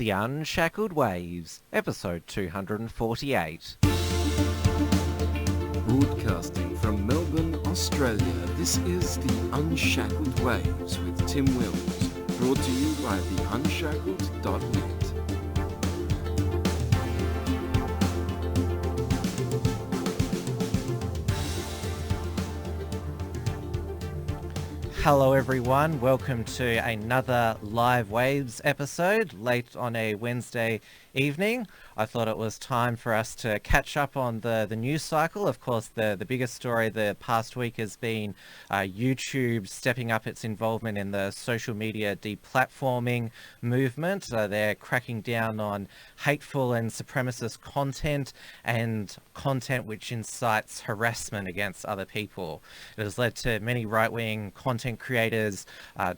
The Unshackled Waves, episode 248. Broadcasting from Melbourne, Australia, this is The Unshackled Waves with Tim Wills, brought to you by theunshackled.net. Hello everyone, welcome to another Live Waves episode late on a Wednesday evening. I thought it was time for us to catch up on the news cycle. Of course, the biggest story the past week has been YouTube stepping up its involvement in the social media deplatforming movement. They're cracking down on hateful and supremacist content and content which incites harassment against other people. It has led to many right-wing content creators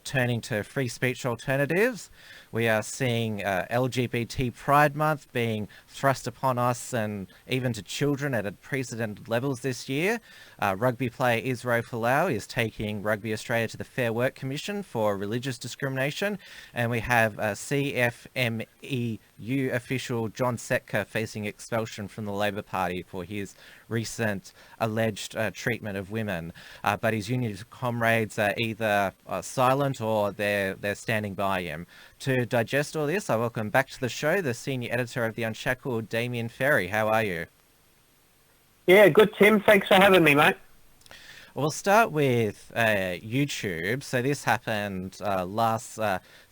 turning to free speech alternatives. We are seeing LGBT Pride Month being thrust upon us and even to children at unprecedented levels this year. Rugby player Folau is taking Rugby Australia to the Fair Work Commission for religious discrimination. And we have CFMEU official John Setka facing expulsion from the Labor Party for his recent alleged treatment of women. But his union comrades are either silent or they're standing by him. To digest all this, I welcome back to the show the senior editor of The Unshackled, Damien Ferri. How are you? Yeah, good, Tim. Thanks for having me, mate. We'll start with YouTube. So this happened last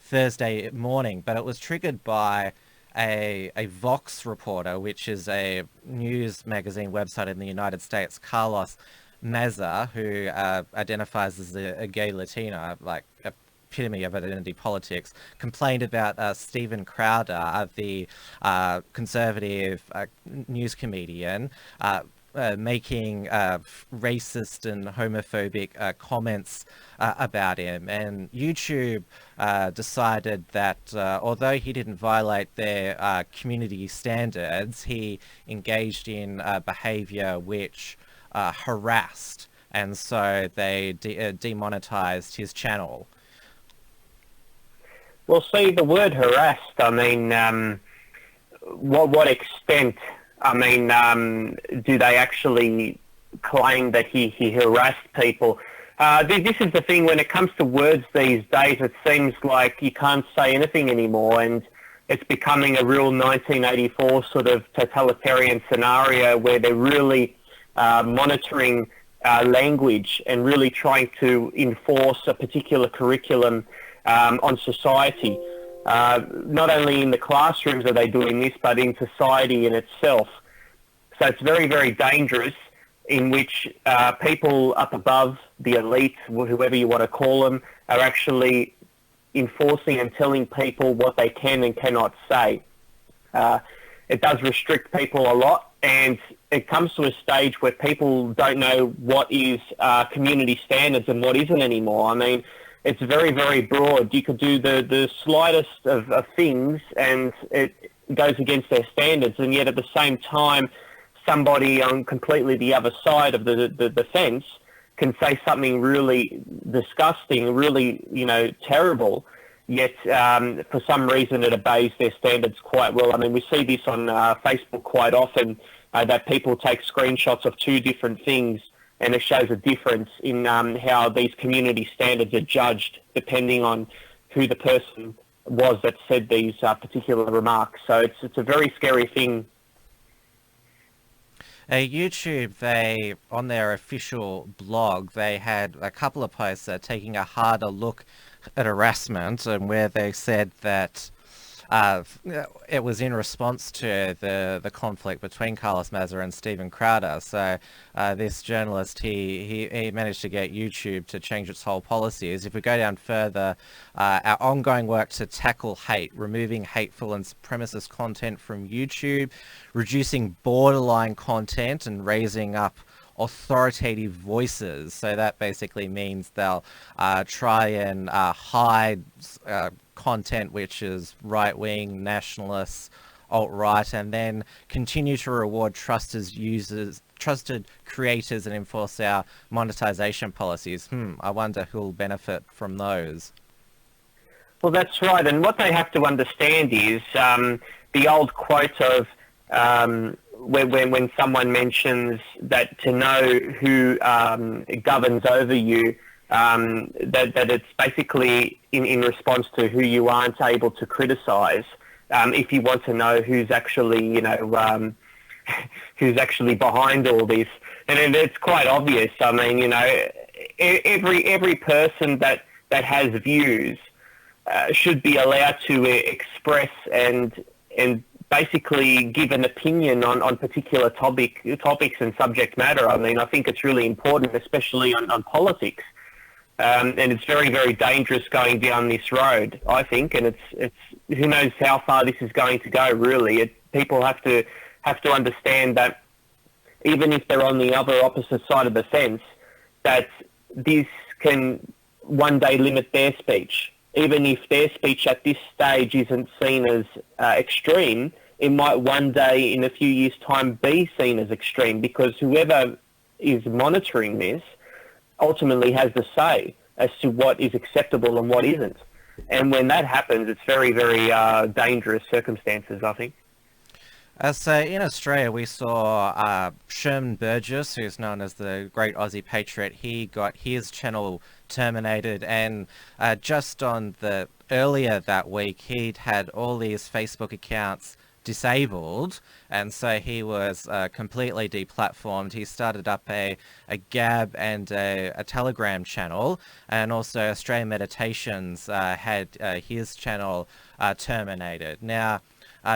Thursday morning, but it was triggered by a Vox reporter, which is a news magazine website in the United States, Carlos Maza, who identifies as a gay Latina, like epitome of identity politics, complained about Stephen Crowder, the conservative news comedian, making racist and homophobic comments about him. And YouTube decided that although he didn't violate their community standards, he engaged in behavior which harassed, and so they demonetized his channel. Well, see, the word harassed, I mean, what extent, I mean, do they actually claim that he harassed people? This is the thing, when it comes to words these days, it seems like you can't say anything anymore, and it's becoming a real 1984 sort of totalitarian scenario where they're really monitoring language and really trying to enforce a particular curriculum on society. Not only in the classrooms are they doing this, but in society in itself. So it's very, very dangerous, in which people up above, the elite, whoever you want to call them, are actually enforcing and telling people what they can and cannot say. It does restrict people a lot, and it comes to a stage where people don't know what is community standards and what isn't anymore. I mean, it's very, very broad. You could do the slightest of things and it goes against their standards, and yet at the same time, somebody on completely the other side of the fence can say something really disgusting, really, terrible, yet for some reason it obeys their standards quite well. I mean, we see this on Facebook quite often, that people take screenshots of two different things, and it shows a difference in how these community standards are judged depending on who the person was that said these particular remarks. So it's a very scary thing. YouTube, they, on their official blog, they had a couple of posts taking a harder look at harassment, and where they said that it was in response to the conflict between Carlos Maza and Stephen Crowder. So this journalist, he managed to get YouTube to change its whole policies. If we go down further, our ongoing work to tackle hate, removing hateful and supremacist content from YouTube, reducing borderline content and raising up authoritative voices. So that basically means they'll try and hide content which is right-wing, nationalists, alt-right, and then continue to reward trusted creators and enforce our monetization policies. I wonder who'll benefit from those. Well, that's right. And what they have to understand is the old quote of when someone mentions that to know who governs over you, that it's basically in response to who you aren't able to criticise. If you want to know who's actually, who's actually behind all this, and it's quite obvious. I mean, every person that has views should be allowed to express and basically give an opinion on particular topics and subject matter. I mean, I think it's really important, especially on politics. And it's very, very dangerous going down this road, I think, and it's who knows how far this is going to go, really. People have to understand that even if they're on the other opposite side of the fence, that this can one day limit their speech. Even if their speech at this stage isn't seen as extreme, it might one day in a few years' time be seen as extreme, because whoever is monitoring this ultimately has the say as to what is acceptable and what isn't. And when that happens, it's very, very dangerous circumstances, I think. So in Australia, we saw Sherman Burgess, who's known as the Great Aussie Patriot. He got his channel terminated, and just on the earlier that week, he'd had all these Facebook accounts disabled, and so he was completely deplatformed. He started up a Gab and a Telegram channel, and also Australian Meditations had his channel terminated. Now,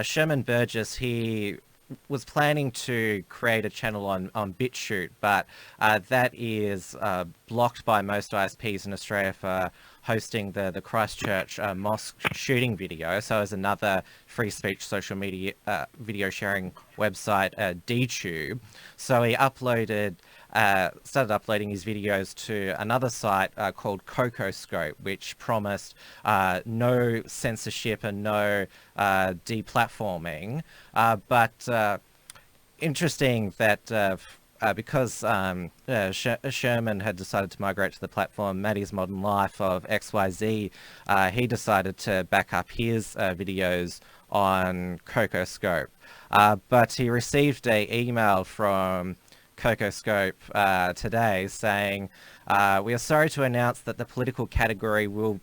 Sherman Burgess, he was planning to create a channel on BitChute, but that is blocked by most ISPs in Australia for hosting the Christchurch mosque shooting video. So as another free speech social media video sharing website, DTube. So he started uploading his videos to another site called CocoScope, which promised no censorship and no deplatforming. But interesting that because Sherman had decided to migrate to the platform Maddie's Modern Life of XYZ, he decided to back up his videos on CocoScope. But he received an email from CocoScope today saying, we are sorry to announce that the political category will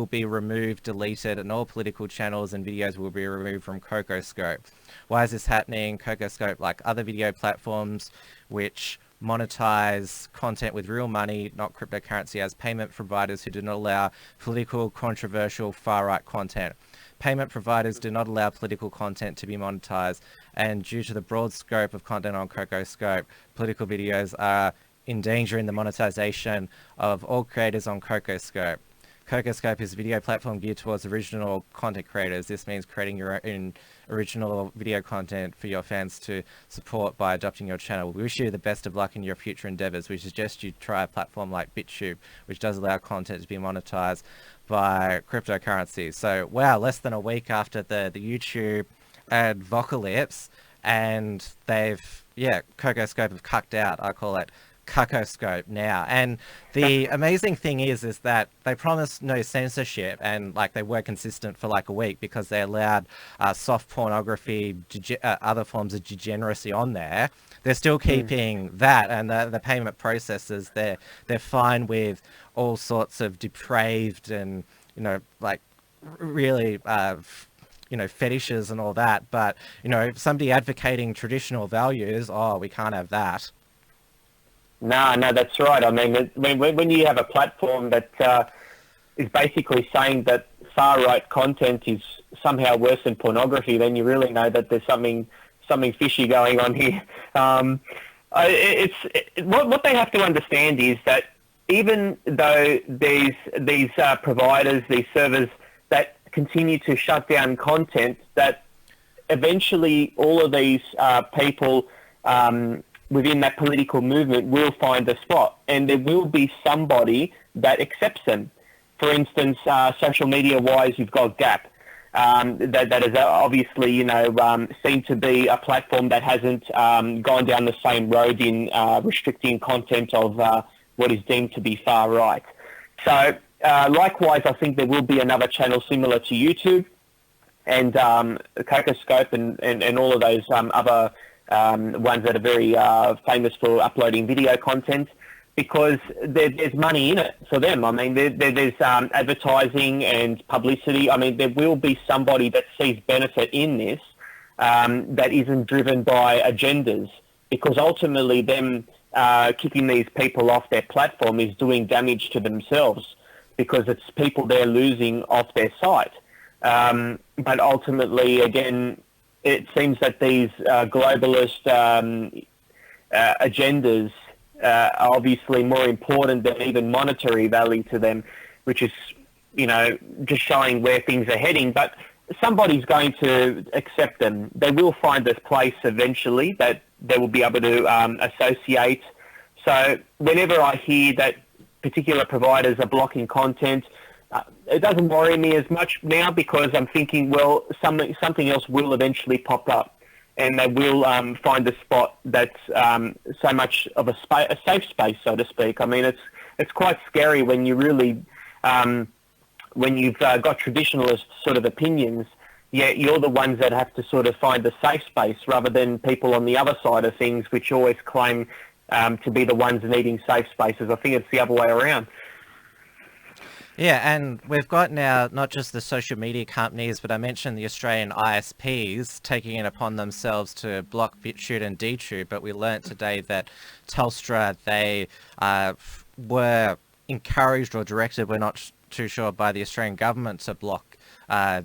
be removed, deleted, and all political channels and videos will be removed from CocoScope. Why is this happening? CocoScope, like other video platforms which monetize content with real money, not cryptocurrency, as payment providers who do not allow political, controversial, far-right content. Payment providers do not allow political content to be monetized, and due to the broad scope of content on CocoScope, political videos are endangering the monetization of all creators on CocoScope. CocoScope is a video platform geared towards original content creators. This means creating your own original video content for your fans to support by adopting your channel. We wish you the best of luck in your future endeavors. We suggest you try a platform like BitTube, which does allow content to be monetized by cryptocurrency. So, wow, less than a week after the YouTube advocalypse, and CocoScope have cucked out. I call it CocoScope now. And the amazing thing is that they promised no censorship, and like they were consistent for like a week, because they allowed soft pornography, other forms of degeneracy on there. They're still keeping that, and the payment processors, they're fine with all sorts of depraved and really fetishes and all that. But somebody advocating traditional values, we can't have that. No, that's right. I mean, when you have a platform that is basically saying that far-right content is somehow worse than pornography, then you really know that there's something fishy going on here. What they have to understand is that even though these providers, these servers that continue to shut down content, that eventually all of these people within that political movement will find a spot, and there will be somebody that accepts them. For instance, social media-wise, you've got Gap. That is obviously, seen to be a platform that hasn't gone down the same road in restricting content of what is deemed to be far right. So likewise, I think there will be another channel similar to YouTube and Cocoscope and all of those other ones that are very famous for uploading video content, because there's money in it for them. I mean, there's advertising and publicity. I mean, there will be somebody that sees benefit in this that isn't driven by agendas, because ultimately them kicking these people off their platform is doing damage to themselves, because it's people they're losing off their site. But ultimately, again, it seems that these globalist agendas are obviously more important than even monetary value to them, which is, just showing where things are heading. But somebody's going to accept them. They will find this place eventually that they will be able to associate. So whenever I hear that particular providers are blocking content, it doesn't worry me as much now, because I'm thinking, well, something else will eventually pop up, and they will find a spot that's so much of a safe space, so to speak. I mean, it's quite scary when you really, when you've got traditionalist sort of opinions, yet you're the ones that have to sort of find the safe space, rather than people on the other side of things, which always claim to be the ones needing safe spaces. I think it's the other way around. Yeah, and we've got now not just the social media companies, but I mentioned the Australian ISPs taking it upon themselves to block BitChute and DTube, but we learnt today that Telstra, they were encouraged or directed, we're not too sure, by the Australian government to block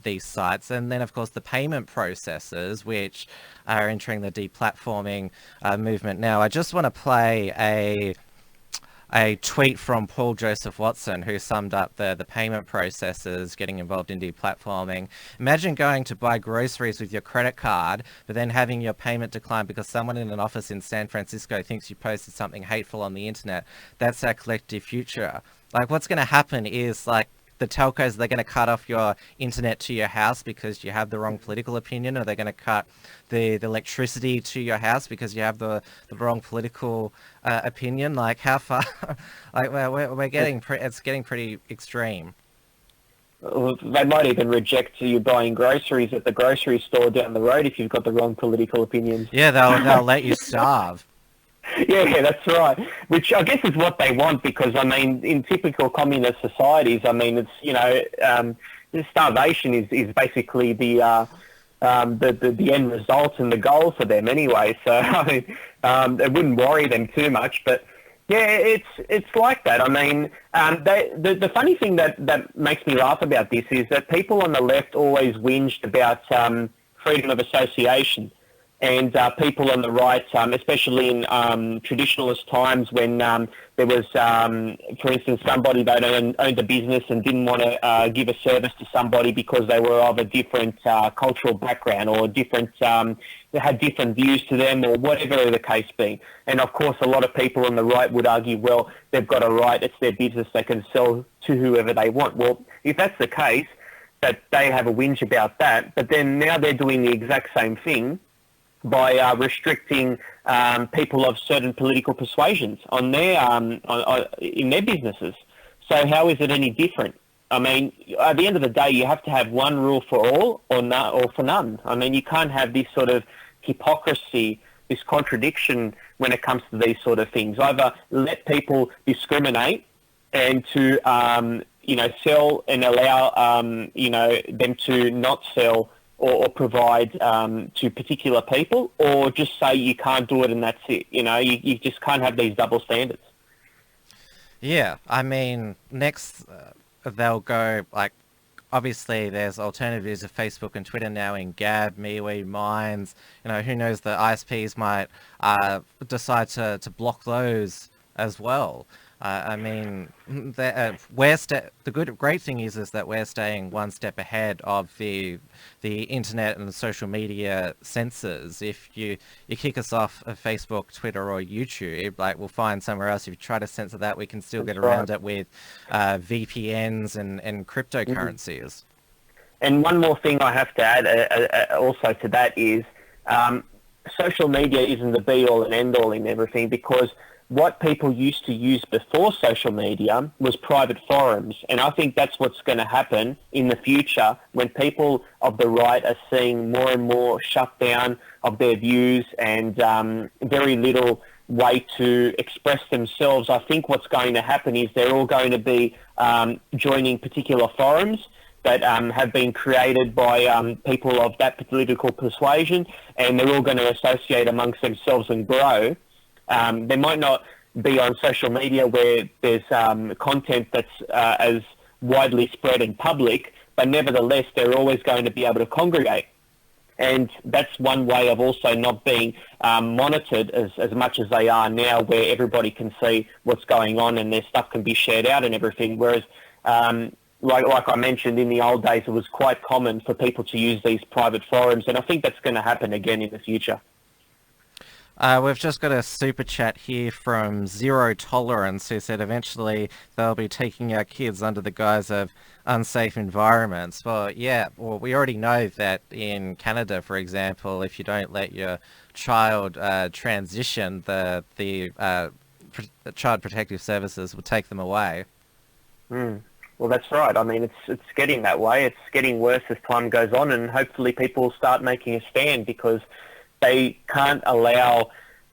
these sites. And then, of course, the payment processors, which are entering the deplatforming movement now. I just want to play a tweet from Paul Joseph Watson, who summed up the payment processors getting involved in deplatforming. Imagine going to buy groceries with your credit card, but then having your payment declined because someone in an office in San Francisco thinks you posted something hateful on the internet. That's our collective future. Like, what's going to happen is, like, the telcos, they're going to cut off your internet to your house because you have the wrong political opinion, or they're going to cut the electricity to your house because you have the wrong political opinion. Like, how far? Like, we're getting it's getting pretty extreme. They might even reject you buying groceries at the grocery store down the road if you've got the wrong political opinions. Yeah, they'll let you starve. Yeah, that's right. Which I guess is what they want, because I mean, in typical communist societies, I mean, it's starvation is basically the end result and the goal for them anyway. So I mean, it wouldn't worry them too much. But yeah, it's like that. I mean, the funny thing that makes me laugh about this is that people on the left always whinged about freedom of association. And people on the right, especially in traditionalist times, when there was, for instance, somebody that owned a business and didn't want to give a service to somebody because they were of a different cultural background, or different, they had different views to them, or whatever the case be. And of course, a lot of people on the right would argue, well, they've got a right, it's their business, they can sell to whoever they want. Well, if that's the case, that they have a whinge about that, but then now they're doing the exact same thing by restricting people of certain political persuasions on their in their businesses. So how is it any different? I mean, at the end of the day, you have to have one rule for all, or for none. I mean, you can't have this sort of hypocrisy, this contradiction when it comes to these sort of things. Either let people discriminate and to sell, and allow them to not sell or provide to particular people, or just say you can't do it and that's it. You just can't have these double standards. Yeah, I mean, next they'll go, like, obviously there's alternatives of Facebook and Twitter now in Gab, MeWe, Minds. Who knows, the ISPs might decide to block those as well. I mean, the great thing is that we're staying one step ahead of the internet and the social media censors. If you kick us off of Facebook, Twitter, or YouTube, like, we'll find somewhere else. If you try to censor that, we can still get around it with VPNs and cryptocurrencies. And one more thing I have to add also to that is social media isn't the be-all and end-all in everything, because what people used to use before social media was private forums. And I think that's what's going to happen in the future when people of the right are seeing more and more shutdown of their views and very little way to express themselves. I think what's going to happen is they're all going to be joining particular forums that have been created by people of that political persuasion, and they're all going to associate amongst themselves and grow. They might not be on social media where there's content that's as widely spread and public, but nevertheless, they're always going to be able to congregate. And that's one way of also not being monitored as much as they are now, where everybody can see what's going on and their stuff can be shared out and everything. Whereas, like I mentioned, in the old days, it was quite common for people to use these private forums, and I think that's going to happen again in the future. We've just got a super chat here from Zero Tolerance, who said eventually they'll be taking our kids under the guise of unsafe environments. Well, yeah, well, we already know that in Canada, for example, if you don't let your child transition, the Child Protective Services will take them away. Well, that's right. I mean, it's getting that way. It's getting worse as time goes on, and hopefully people start making a stand, because they can't allow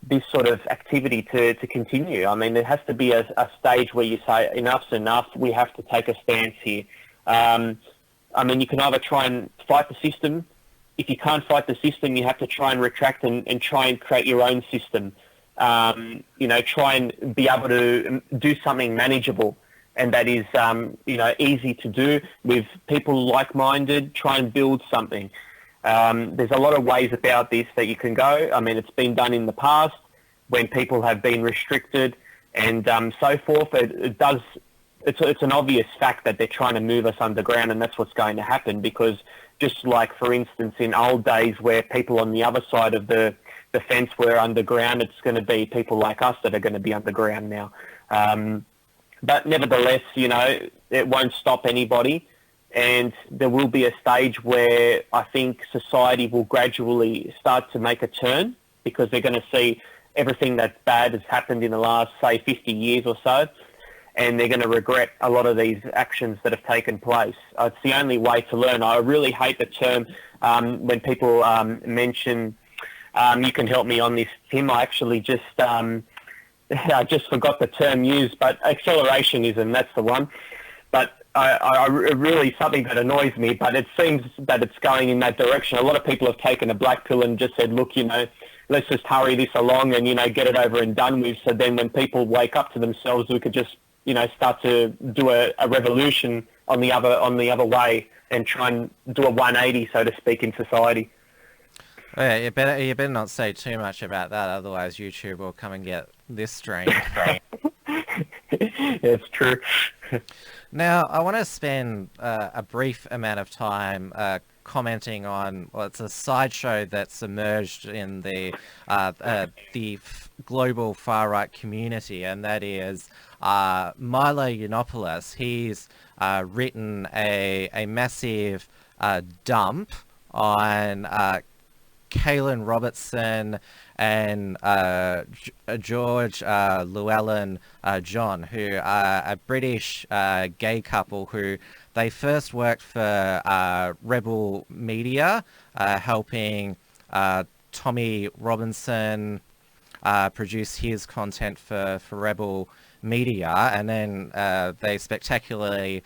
this sort of activity to continue. I mean, there has to be a stage where you say, enough's enough, we have to take a stance here. I mean, you can either try and fight the system. If you can't fight the system, you have to try and retract and try and create your own system. Try and be able to do something manageable, and that is, easy to do with people like-minded. Try and build something. There's a lot of ways about this that you can go. I mean, it's been done in the past when people have been restricted and so forth. It's an obvious fact that they're trying to move us underground, and that's what's going to happen, because just like, for instance, in old days where people on the other side of the fence were underground, it's going to be people like us that are going to be underground now. But nevertheless, it won't stop anybody. And there will be a stage where I think society will gradually start to make a turn, because they're going to see everything that's bad has happened in the last, say, 50 years or so, and they're going to regret a lot of these actions that have taken place. It's the only way to learn. I really hate the term when people mention, you can help me on this, Tim, I actually just I just forgot the term used, but accelerationism, that's the one. But I really, something that annoys me, but it seems that it's going in that direction. A lot of people have taken a black pill and just said, look, let's just hurry this along and, get it over and done with. So then when people wake up to themselves, we could just, start to do a revolution on the other way and try and do a 180, so to speak, in society. Well, yeah, you better not say too much about that, otherwise YouTube will come and get this stream. It's true. Now, I want to spend a brief amount of time commenting on, well, it's a sideshow that's emerged in the global far-right community, and that is Milo Yiannopoulos. He's written a massive dump on Caolan, Robertson, and George Llewelyn-John, who are a British gay couple who they first worked for Rebel Media, helping Tommy Robinson produce his content for Rebel Media, and then they spectacularly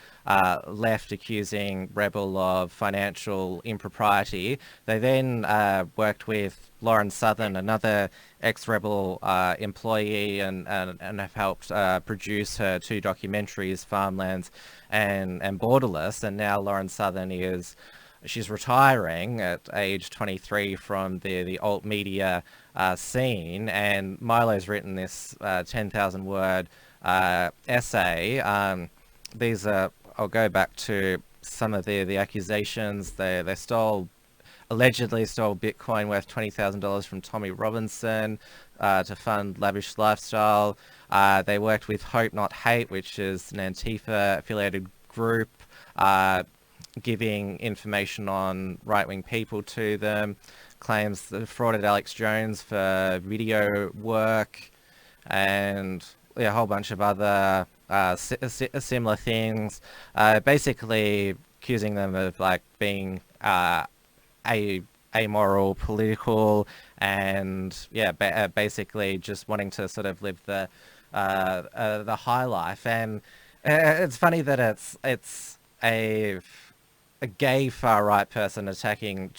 left, accusing Rebel of financial impropriety. They then worked with Lauren Southern, another ex-Rebel employee, and have helped produce her two documentaries, Farmlands and Borderless. And now Lauren Southern she's retiring at age 23 from the alt media scene, and Milo's written this 10,000 word essay. I'll go back to some of the accusations. They allegedly stole Bitcoin worth $20,000 from Tommy Robinson to fund lavish lifestyle. They worked with Hope Not Hate, which is an Antifa affiliated group, giving information on right-wing people to them. Claims that defrauded Alex Jones for video work. and a whole bunch of other similar things, basically accusing them of like being amoral, political, and basically just wanting to sort of live the high life. And it's funny that it's a gay far right person attacking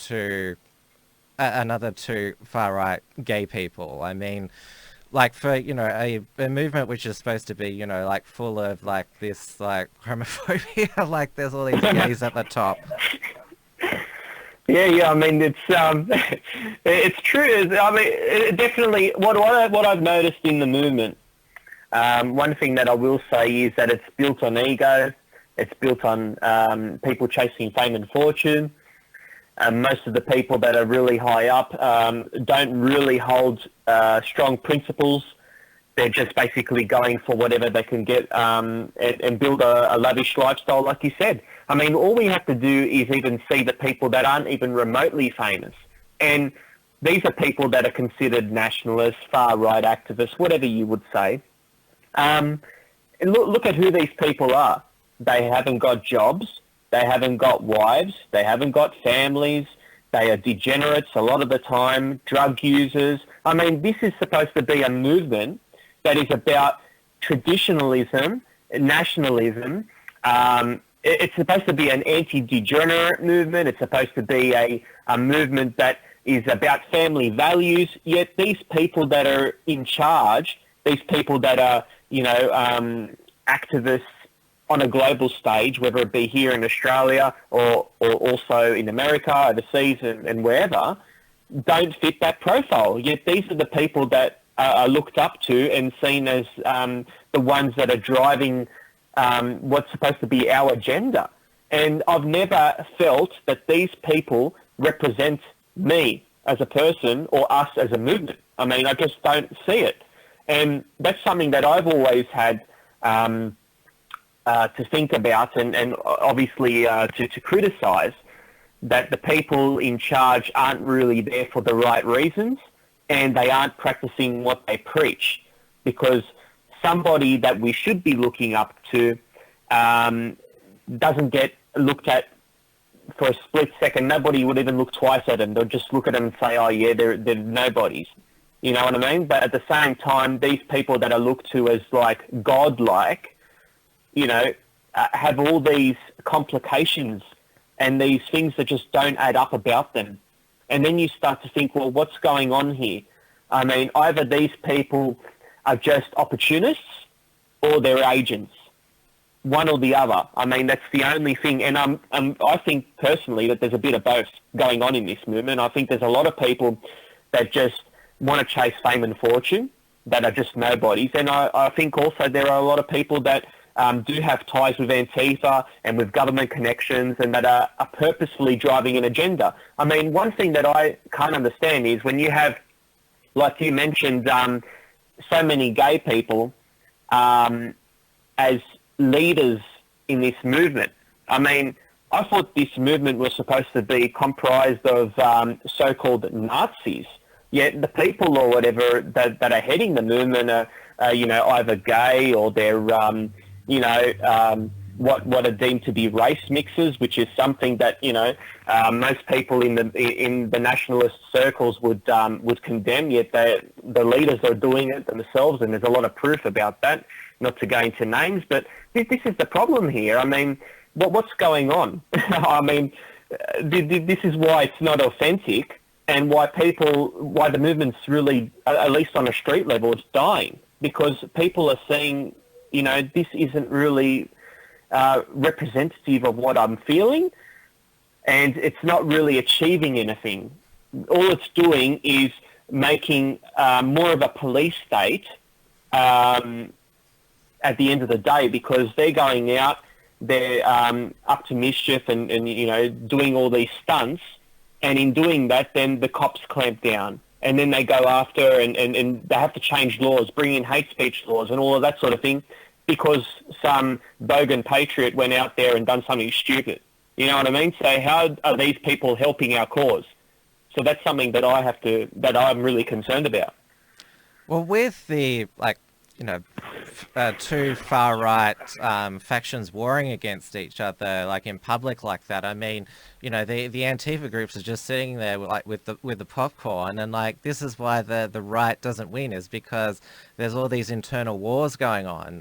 another two far right gay people. I mean, like for a movement which is supposed to be like full of like this like homophobia, like there's all these gays at the top. Yeah. I mean, it's it's true. I mean, definitely. What I've noticed in the movement, one thing that I will say is that it's built on ego. It's built on people chasing fame and fortune. Most of the people that are really high up don't really hold strong principles. They're just basically going for whatever they can get and build a lavish lifestyle, like you said. I mean, all we have to do is even see the people that aren't even remotely famous. And these are people that are considered nationalists, far-right activists, whatever you would say. And look at who these people are. They haven't got jobs. They haven't got wives. They haven't got families. They are degenerates a lot of the time, drug users. I mean, this is supposed to be a movement that is about traditionalism, nationalism. It's supposed to be an anti-degenerate movement. It's supposed to be a movement that is about family values. Yet these people that are in charge, these people that are, activists on a global stage, whether it be here in Australia or also in America, overseas and wherever, don't fit that profile. Yet these are the people that are looked up to and seen as the ones that are driving what's supposed to be our agenda. And I've never felt that these people represent me as a person or us as a movement. I mean, I just don't see it. And that's something that I've always had to think about and obviously to criticise, that the people in charge aren't really there for the right reasons and they aren't practicing what they preach, because somebody that we should be looking up to doesn't get looked at for a split second. Nobody would even look twice at them. They'll just look at them and say, oh yeah, they're nobodies. You know what I mean? But at the same time, these people that are looked to as like godlike, have all these complications and these things that just don't add up about them. And then you start to think, well, what's going on here? I mean, either these people are just opportunists or they're agents, one or the other. I mean, that's the only thing. And I think personally that there's a bit of both going on in this movement. I think there's a lot of people that just want to chase fame and fortune, that are just nobodies. And I think also there are a lot of people that do have ties with Antifa and with government connections and that are purposefully driving an agenda. I mean, one thing that I can't understand is when you have, like you mentioned, so many gay people as leaders in this movement. I mean, I thought this movement was supposed to be comprised of so-called Nazis, yet the people or whatever that are heading the movement are either gay or they're what are deemed to be race mixes, which is something that most people in the nationalist circles would condemn. Yet the leaders are doing it themselves, and there's a lot of proof about that. Not to go into names, but this is the problem here. I mean, what's going on? I mean, this is why it's not authentic, and why the movement's really, at least on a street level, it's dying, because people are seeing, this isn't really representative of what I'm feeling, and it's not really achieving anything. All it's doing is making more of a police state at the end of the day, because they're going out, they're up to mischief and doing all these stunts, and in doing that, then the cops clamp down. And then they go after and they have to change laws, bring in hate speech laws and all of that sort of thing, because some bogan patriot went out there and done something stupid. You know what I mean? So how are these people helping our cause? So that's something that I'm really concerned about. Well, with the two far right factions warring against each other, like in public like that. I mean, the Antifa groups are just sitting there with the popcorn, and like this is why the right doesn't win, is because there's all these internal wars going on.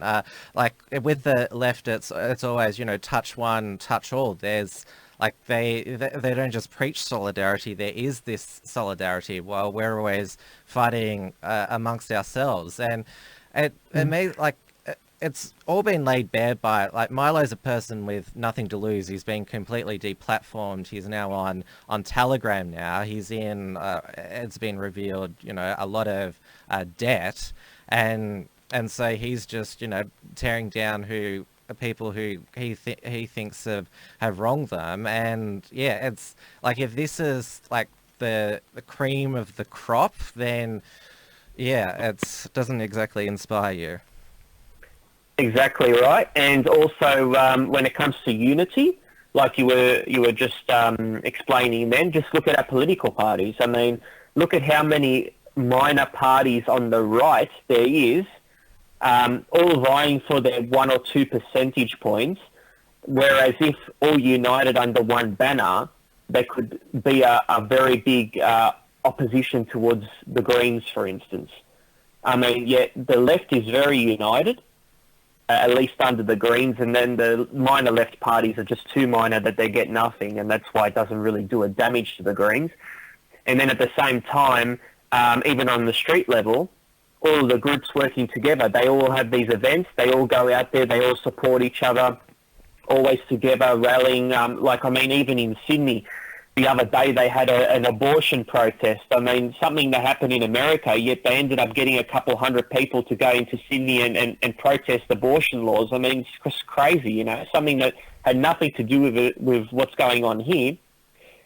Like with the left, it's always touch one, touch all. There's like they don't just preach solidarity. There is this solidarity while we're always fighting amongst ourselves, and it may it's all been laid bare by like Milo's a person with nothing to lose. He's been completely deplatformed. He's now on Telegram now. He's in it's been revealed a lot of debt, and so he's just tearing down people who he thinks have wronged them. And yeah, it's like if this is like the cream of the crop, then yeah, it doesn't exactly inspire you. Exactly right. And also, when it comes to unity, like you were just explaining then, just look at our political parties. I mean, look at how many minor parties on the right there is, all vying for their 1 or 2 percentage points, whereas if all united under one banner, they could be a very big opposition towards the Greens, for instance. I mean, yet the left is very united, at least under the Greens, and then the minor left parties are just too minor that they get nothing, and that's why it doesn't really do a damage to the Greens. And then at the same time, even on the street level, all of the groups working together, they all have these events, they all go out there, they all support each other, always together, rallying. Even in Sydney, the other day they had an abortion protest. I mean, something that happened in America, yet they ended up getting a couple hundred people to go into Sydney and protest abortion laws. I mean, it's just crazy, something that had nothing to do with what's going on here,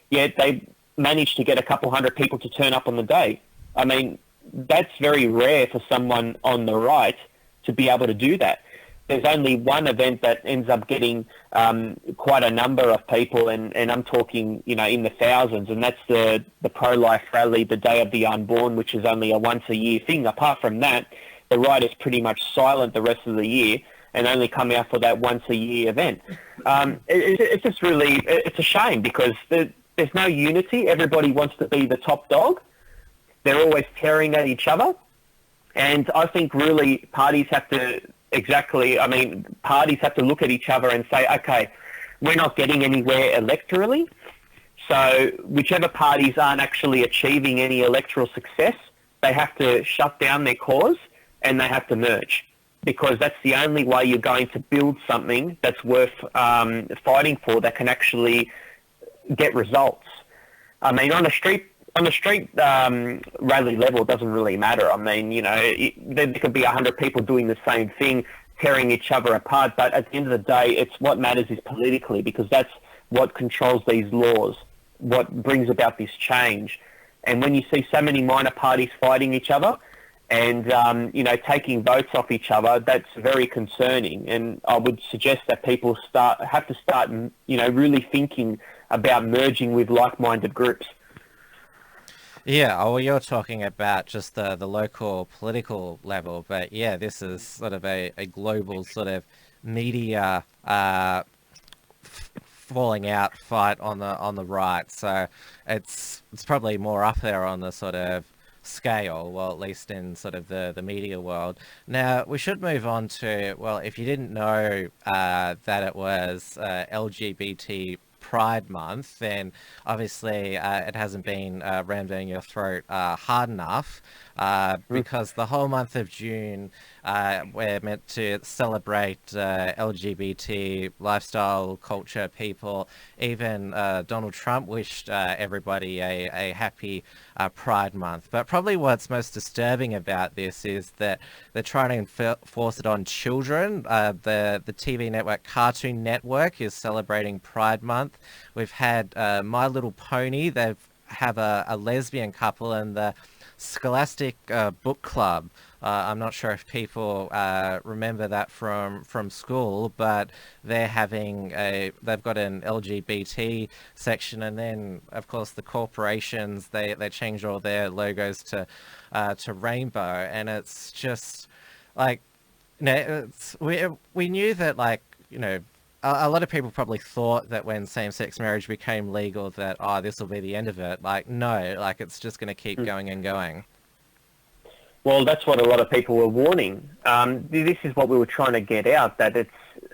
yet they managed to get a couple hundred people to turn up on the day. I mean, that's very rare for someone on the right to be able to do that. There's only one event that ends up getting quite a number of people, and I'm talking, in the thousands, and that's the pro-life rally, the Day of the Unborn, which is only a once-a-year thing. Apart from that, the right is pretty much silent the rest of the year and only come out for that once-a-year event. It's just really, it's a shame because there's no unity. Everybody wants to be the top dog. They're always tearing at each other. And I think really parties have to look at each other and say, okay, we're not getting anywhere electorally. So whichever parties aren't actually achieving any electoral success, they have to shut down their cause and they have to merge, because that's the only way you're going to build something that's worth fighting for, that can actually get results. I mean, on a street rally level, it doesn't really matter. I mean, there could be 100 people doing the same thing, tearing each other apart, but at the end of the day, it's what matters is politically, because that's what controls these laws, what brings about this change. And when you see so many minor parties fighting each other and, taking votes off each other, that's very concerning. And I would suggest that people have to start, really thinking about merging with like-minded groups. Yeah, well, you're talking about just the local political level, but yeah, this is sort of a global sort of media falling out fight on the right. So it's probably more up there on the sort of scale, well, at least in sort of the media world. Now, we should move on to, well, if you didn't know that it was LGBT Pride Month, then obviously it hasn't been rammed down your throat hard enough, because the whole month of June we're meant to celebrate LGBT lifestyle, culture, people. Even Donald Trump wished everybody a happy Pride Month. But probably what's most disturbing about this is that they're trying to force it on children. The TV network Cartoon Network is celebrating Pride Month. We've had My Little Pony. They have a lesbian couple, and the Scholastic Book Club I'm not sure if people remember that from school, but they've got an LGBT section, and then of course the corporations they changed all their logos to rainbow, and it's just like, we knew that, like, a lot of people probably thought that when same-sex marriage became legal that, this will be the end of it. Like, no, like, it's just going to keep going and going. Well, that's what a lot of people were warning. This is what we were trying to get out, that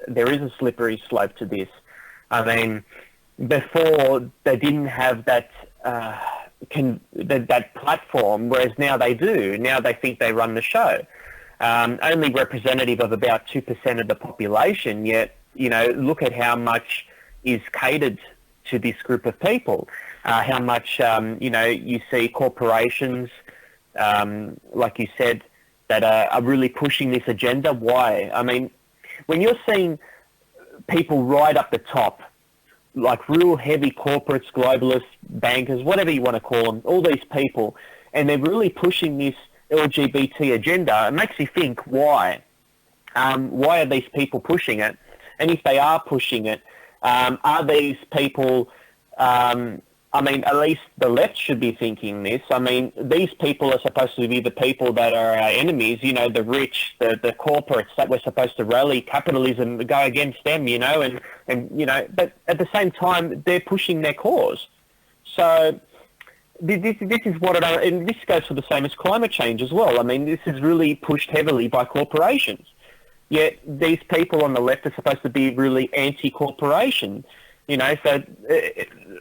there is a slippery slope to this. I mean, before they didn't have that platform, whereas now they do. Now they think they run the show. Only representative of about 2% of the population, yet, look at how much is catered to this group of people. How much, you see corporations, like you said, that are really pushing this agenda. Why? I mean, when you're seeing people right up the top, like real heavy corporates, globalists, bankers, whatever you want to call them, all these people, and they're really pushing this LGBT agenda, it makes you think, why? Why are these people pushing it? And if they are pushing it, are these people, I mean, at least the left should be thinking this. I mean, these people are supposed to be the people that are our enemies, the rich, the corporates that we're supposed to rally capitalism, go against them, and but at the same time, they're pushing their cause. So this is what and this goes for the same as climate change as well. I mean, this is really pushed heavily by corporations. Yet these people on the left are supposed to be really anti-corporation. So,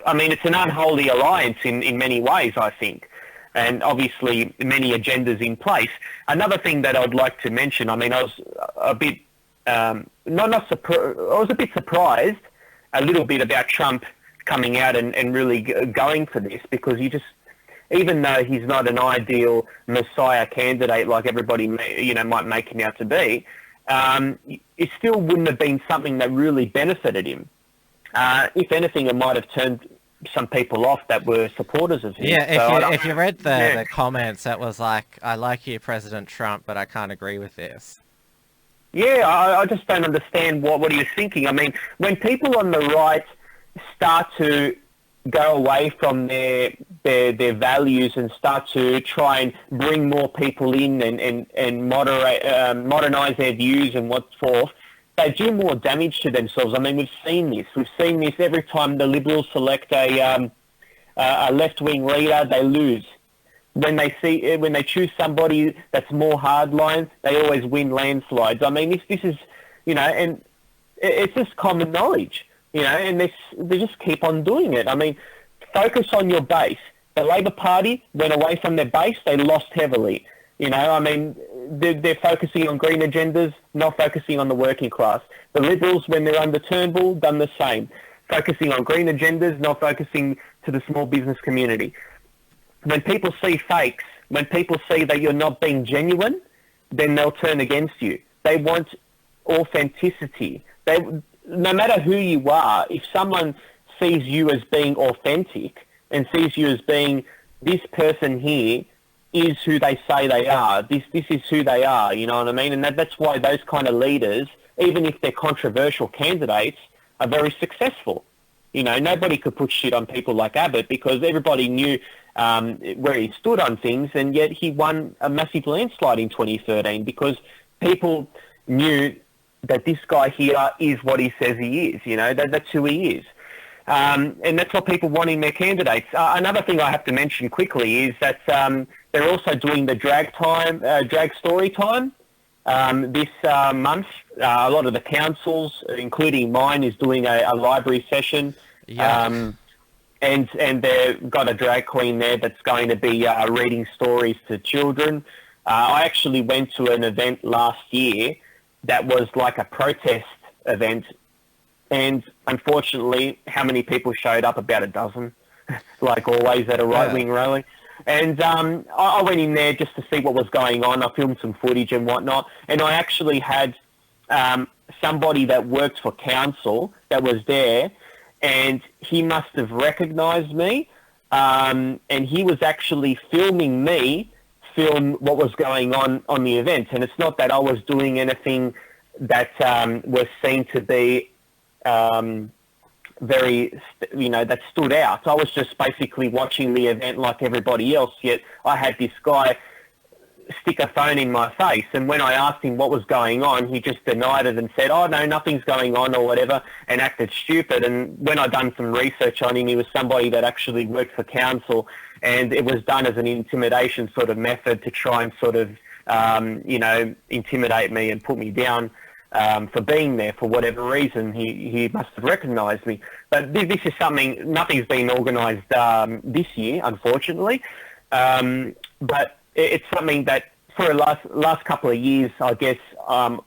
I mean, it's an unholy alliance in many ways, I think, and obviously many agendas in place. Another thing that I'd like to mention, I mean, I was a bit, I was a bit surprised a little bit about Trump coming out and really going for this, because even though he's not an ideal messiah candidate like everybody, might make him out to be, it still wouldn't have been something that really benefited him. If anything, it might have turned some people off that were supporters of him. Yeah, if you read the comments, that was like, I like you, President Trump, but I can't agree with this. Yeah, I just don't understand what he was thinking. I mean, when people on the right start to go away from their values and start to try and bring more people in and modernize their views and what forth, they do more damage to themselves. I mean, we've seen this. We've seen this every time the Liberals select a left-wing leader, they lose. When they choose somebody that's more hardline, they always win landslides. I mean, this is, and it's just common knowledge, and they just keep on doing it. I mean, focus on your base. The Labor Party went away from their base, they lost heavily. I mean, they're focusing on green agendas, not focusing on the working class. The Liberals, when they're under Turnbull, done the same. Focusing on green agendas, not focusing to the small business community. When people see fakes, when people see that you're not being genuine, then they'll turn against you. They want authenticity. No matter who you are, if someone sees you as being authentic and sees you as being, this person here is who they say they are, this is who they are, you know what I mean? And that's why those kind of leaders, even if they're controversial candidates, are very successful. Nobody could put shit on people like Abbott, because everybody knew where he stood on things, and yet he won a massive landslide in 2013 because people knew that this guy here is what he says he is. That's who he is. And that's what people want in their candidates. Another thing I have to mention quickly is that they're also doing the drag story time this month. A lot of the councils, including mine, is doing a library session. Yeah. And they've got a drag queen there that's going to be reading stories to children. I actually went to an event last year that was like a protest event, and unfortunately, how many people showed up? About a dozen, like always at a right-wing rally. And I went in there just to see what was going on. I filmed some footage and whatnot, and I actually had somebody that worked for council that was there, and he must have recognised me, and he was actually filming me film what was going on the event. And it's not that I was doing anything that was seen to be very, that stood out. I was just basically watching the event like everybody else, yet I had this guy stick a phone in my face, and when I asked him what was going on, he just denied it and said, oh no, nothing's going on or whatever, and acted stupid. And when I'd done some research on him, he was somebody that actually worked for council, and it was done as an intimidation sort of method to try and sort of intimidate me and put me down for being there for whatever reason. He must have recognised me. But this is something, nothing's been organised this year, unfortunately. But it's something that for the last couple of years, I guess, around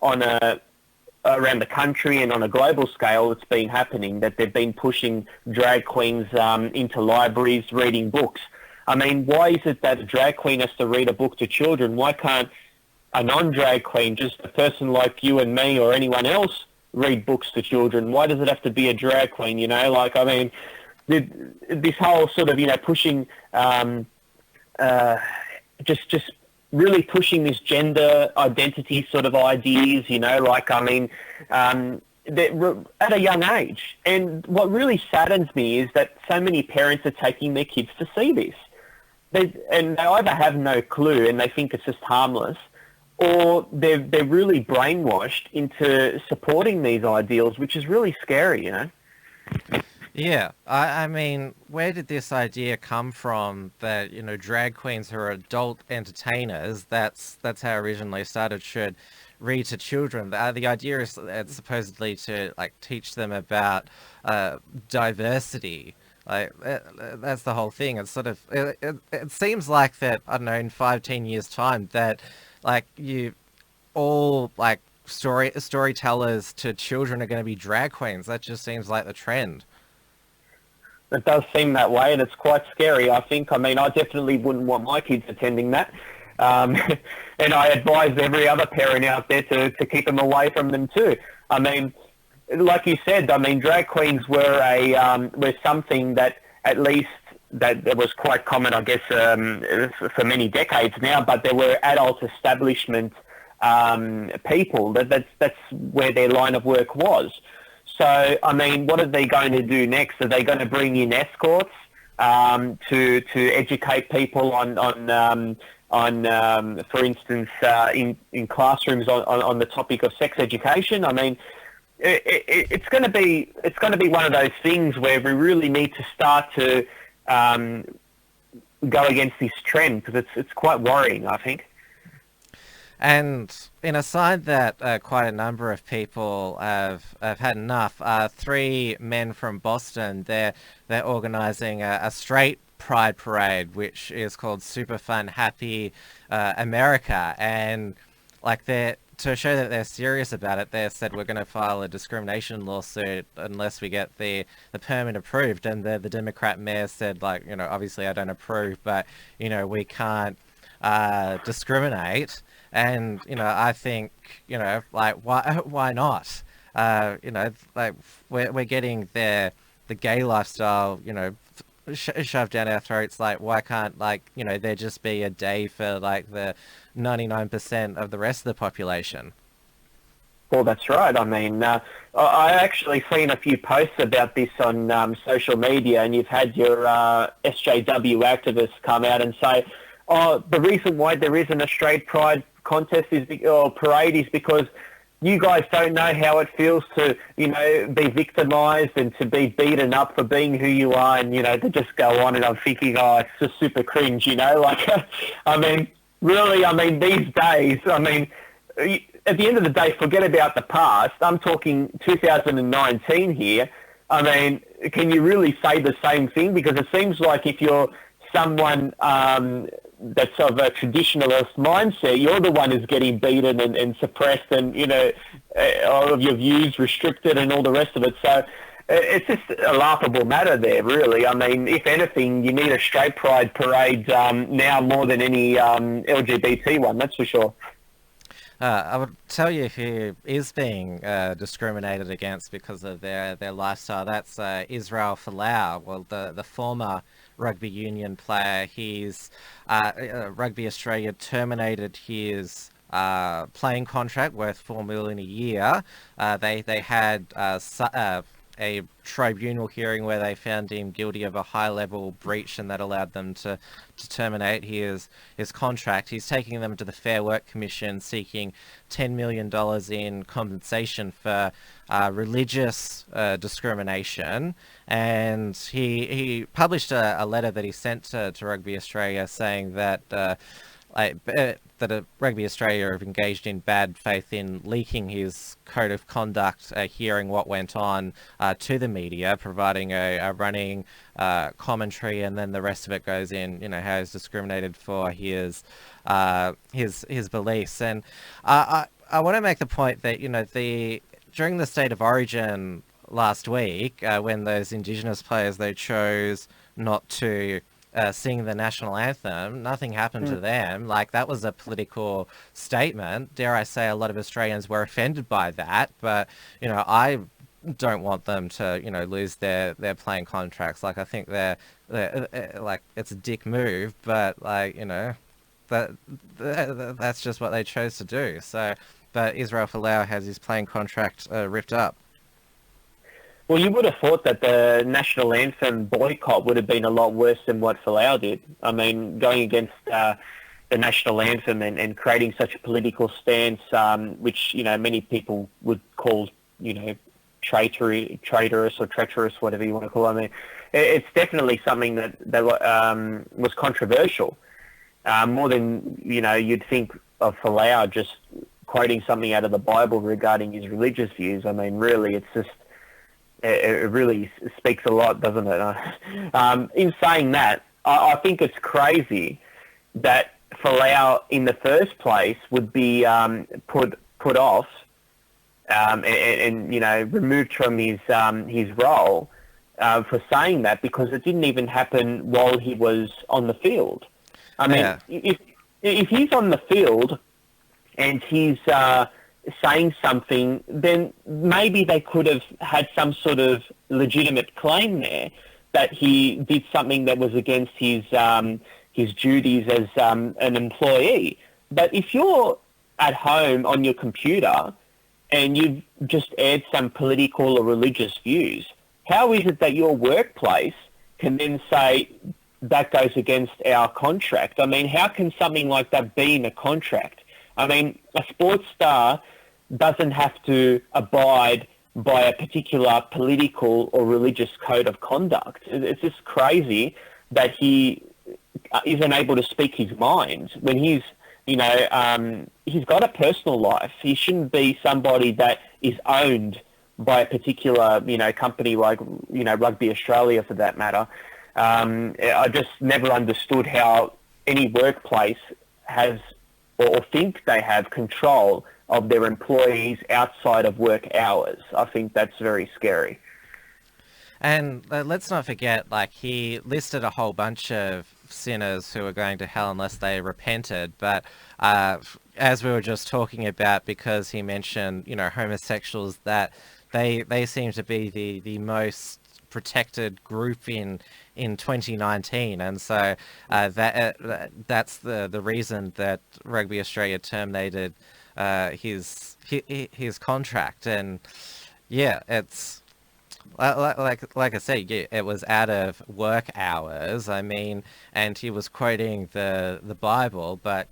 the country and on a global scale, it's been happening, that they've been pushing drag queens into libraries, reading books. I mean, why is it that a drag queen has to read a book to children? Why can't a non-drag queen, just a person like you and me or anyone else, read books to children? Why does it have to be a drag queen, this whole sort of, pushing... just really pushing this gender identity sort of ideas, at a young age. And what really saddens me is that so many parents are taking their kids to see this. They either have no clue and they think it's just harmless, or they're really brainwashed into supporting these ideals, which is really scary, Yeah, I mean, where did this idea come from that, drag queens who are adult entertainers, that's how it originally started, should read to children? The idea is it's supposedly to, teach them about diversity. That's the whole thing. It's sort of, it seems like that, I don't know, in 10 years' time, that, you all, storytellers to children are going to be drag queens. That just seems like the trend. It does seem that way, and it's quite scary, I think. I mean, I definitely wouldn't want my kids attending that. And I advise every other parent out there to keep them away from them too. I mean, like you said, drag queens were something that at least that was quite common, I guess, for many decades now, but there were adult establishment people. That's where their line of work was. So, what are they going to do next? Are they going to bring in escorts to educate people on for instance, in classrooms on the topic of sex education? I mean, it's going to be one of those things where we really need to start to go against this trend, because it's quite worrying, I think. And in a sign that quite a number of people have had enough, 3 men from Boston, they're organising a straight pride parade, which is called Super Fun Happy America. And to show that they're serious about it, they said, we're going to file a discrimination lawsuit unless we get the permit approved. And the Democrat mayor said, obviously I don't approve, but, we can't discriminate. And, I think, why not? We're getting the gay lifestyle, shoved down our throats. Why can't, there just be a day for, the 99% of the rest of the population? Well, that's right. I mean, I actually seen a few posts about this on social media, and you've had your SJW activists come out and say, oh, the reason why there isn't a straight pride contest or parade is because you guys don't know how it feels to, be victimised and to be beaten up for being who you are, and, to just go on. And I'm thinking, oh, it's just super cringe, really, these days, at the end of the day, forget about the past. I'm talking 2019 here. Can you really say the same thing? Because it seems like if you're someone that's of a traditionalist mindset, you're the one who's getting beaten and suppressed, and all of your views restricted and all the rest of it. So it's just a laughable matter there, really. If anything, you need a straight pride parade now more than any LGBT one, that's for sure. I would tell you who is being discriminated against because of their lifestyle. That's Israel Folau, well, the former rugby union player. He's Rugby Australia terminated his playing contract worth $4 million a year. They had a tribunal hearing where they found him guilty of a high-level breach, and that allowed them to terminate his contract. He's taking them to the Fair Work Commission, seeking $10 million in compensation for religious discrimination. And he published a letter that he sent to Rugby Australia saying that Rugby Australia have engaged in bad faith in leaking his code of conduct, hearing what went on to the media, providing a running commentary, and then the rest of it goes in, how he's discriminated for his beliefs. And I want to make the point that, during the State of Origin last week, when those Indigenous players, they chose not to sing the national anthem, nothing happened to them. Like, that was a political statement. Dare I say, a lot of Australians were offended by that, but I don't want them to lose their playing contracts. Like, I think they're like, it's a dick move, but like, that's just what they chose to do. So, but Israel Folau has his playing contract ripped up. Well, you would have thought that the national anthem boycott would have been a lot worse than what Folau did. I mean, going against the national anthem and creating such a political stance, which, many people would call, traitorous or treacherous, whatever you want to call it. I mean, it's definitely something that was controversial. More than, you'd think of Folau just quoting something out of the Bible regarding his religious views. I mean, really, it's just... It really speaks a lot, doesn't it? In saying that, I think it's crazy that Folau, in the first place, would be put off and removed from his role for saying that, because it didn't even happen while he was on the field. I mean, if he's on the field and he's saying something, then maybe they could have had some sort of legitimate claim there that he did something that was against his duties as an employee. But if you're at home on your computer and you've just aired some political or religious views, how is it that your workplace can then say that goes against our contract? I mean, how can something like that be in a contract? I mean, a sports star doesn't have to abide by a particular political or religious code of conduct. It's just crazy that he isn't able to speak his mind when he's got a personal life. He shouldn't be somebody that is owned by a particular, company like, Rugby Australia for that matter. I just never understood how any workplace has or think they have control of their employees outside of work hours. I think that's very scary. And let's not forget, like, he listed a whole bunch of sinners who are going to hell unless they repented. But as we were just talking about, because he mentioned, homosexuals, that they seem to be the most protected group in 2019, and so that's the reason that Rugby Australia terminated his contract. And yeah, it's like I said, yeah, it was out of work hours. I mean, and he was quoting the Bible, but